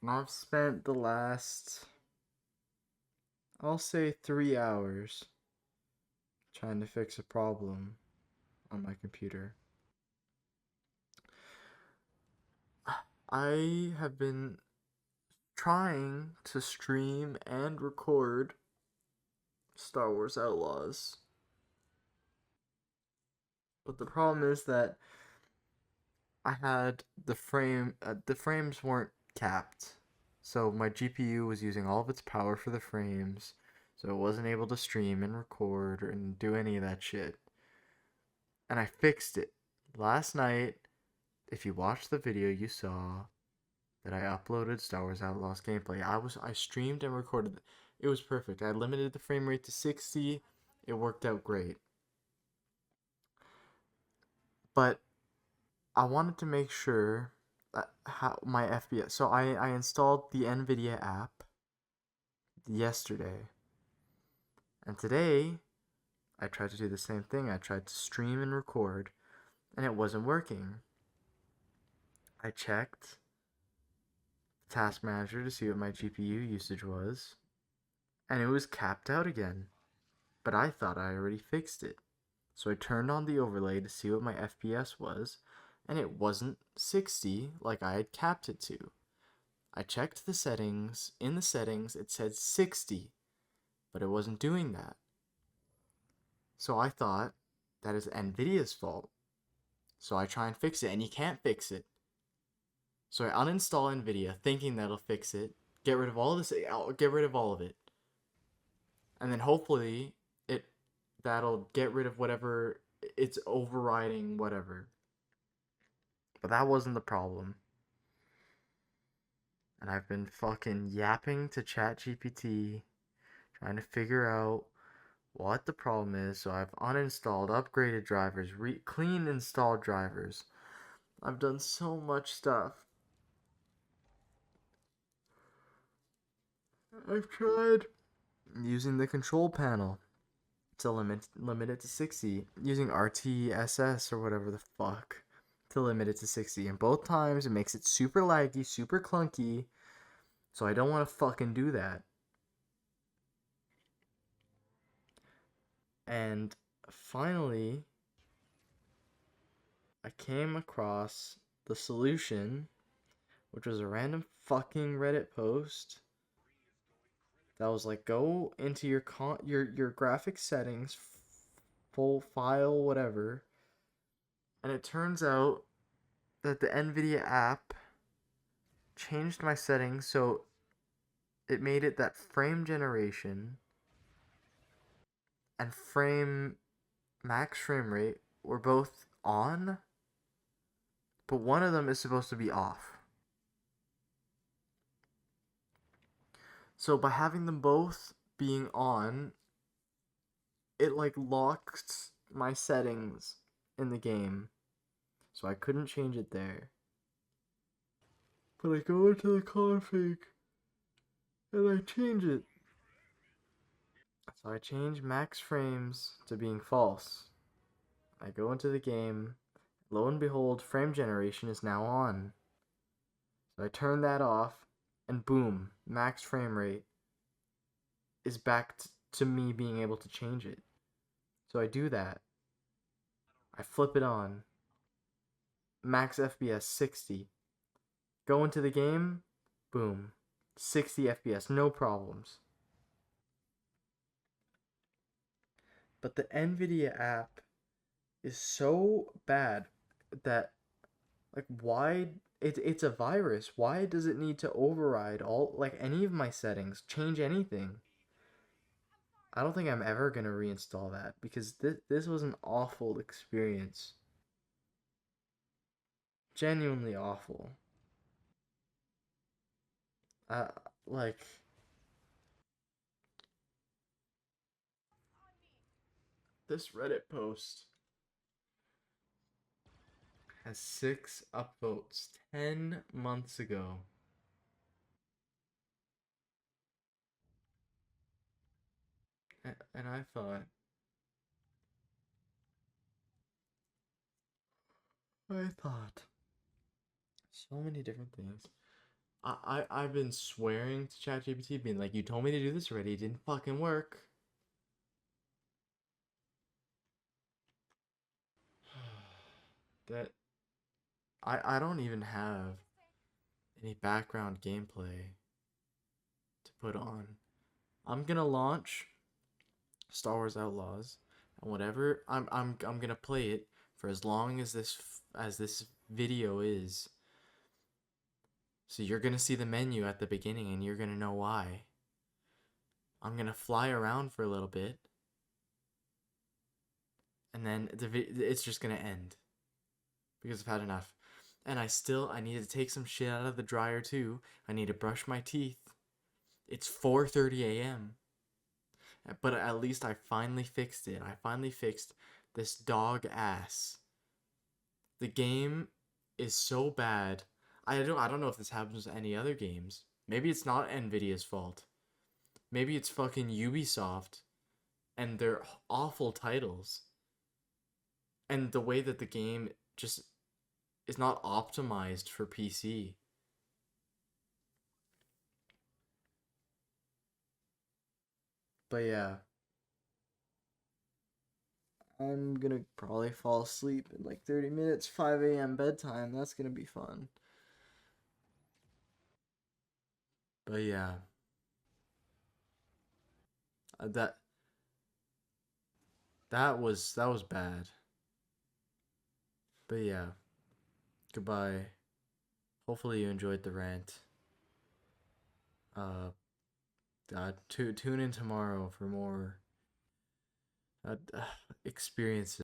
I've spent the last, I'll say 3 hours trying to fix a problem on my computer. I have been trying to stream and record Star Wars Outlaws, but the problem is that I had the frames weren't capped. So my GPU was using all of its power for the frames, so it wasn't able to stream and record and do any of that shit. And I fixed it. Last night, if you watched the video, you saw that I uploaded Star Wars Outlaws gameplay. I streamed and recorded. It was perfect. I limited the frame rate to 60. It worked out great. But I wanted to make sure how my FPS. So I installed the Nvidia app yesterday, and today I tried to do the same thing. I tried to stream and record, and it wasn't working. I checked Task Manager to see what my GPU usage was, and it was capped out again. But I thought I already fixed it. So I turned on the overlay to see what my FPS was, and it wasn't 60 like I had capped it to. I checked the settings. In the settings, it said 60, but it wasn't doing that. So I thought that is Nvidia's fault. So I try and fix it, and you can't fix it. So I uninstall Nvidia, thinking that'll fix it. Get rid of all this. I'll get rid of all of it, and then hopefully it that'll get rid of whatever it's overriding whatever. But that wasn't the problem. And I've been fucking yapping to ChatGPT, trying to figure out what the problem is. So I've uninstalled, upgraded drivers, clean installed drivers. I've done so much stuff. I've tried using the control panel to limit it to 60, using RTSS or whatever the fuck to limit it to 60. And both times it makes it super laggy, super clunky. So I don't want to fucking do that. And finally, I came across the solution, which was a random fucking Reddit post that was like, go into your graphics settings, full file, whatever, and it turns out that the Nvidia app changed my settings so it made it that frame generation and frame max frame rate were both on, but one of them is supposed to be off. So by having them both being on, it like locked my settings in the game. So I couldn't change it there. But I go into the config and I change it. So I change max frames to being false. I go into the game. Lo and behold, frame generation is now on. So I turn that off, and boom, max frame rate is back to me being able to change it. So I do that. I flip it on. Max FPS 60. Go into the game, boom, 60 FPS, no problems. But the Nvidia app is so bad that, like, why it's a virus. Why does it need to override all, like, any of my settings, change anything? I don't think I'm ever gonna reinstall that because this was an awful experience. Genuinely awful. Uh, like, this Reddit post has 6 upvotes 10 months ago. And I thought so many different things. I've been swearing to ChatGPT, being like, you told me to do this already, it didn't fucking work. That I don't even have any background gameplay to put on. I'm gonna launch Star Wars Outlaws, and whatever I'm gonna play it for as long as this video is. So you're gonna see the menu at the beginning, and you're gonna know why. I'm gonna fly around for a little bit, and then it's just gonna end because I've had enough. And I need to take some shit out of the dryer too. I need to brush my teeth. It's 4:30 a.m. But at least I finally fixed it. I finally fixed this dog ass. The game is so bad. I don't know if this happens with any other games. Maybe it's not Nvidia's fault. Maybe it's fucking Ubisoft and their awful titles. And the way that the game just is not optimized for PC. But yeah, I'm gonna probably fall asleep in like 30 minutes, 5 a.m. bedtime. That's gonna be fun. But yeah, that that was bad. But yeah, goodbye. Hopefully you enjoyed the rant. Uh, tune in tomorrow for more experiences.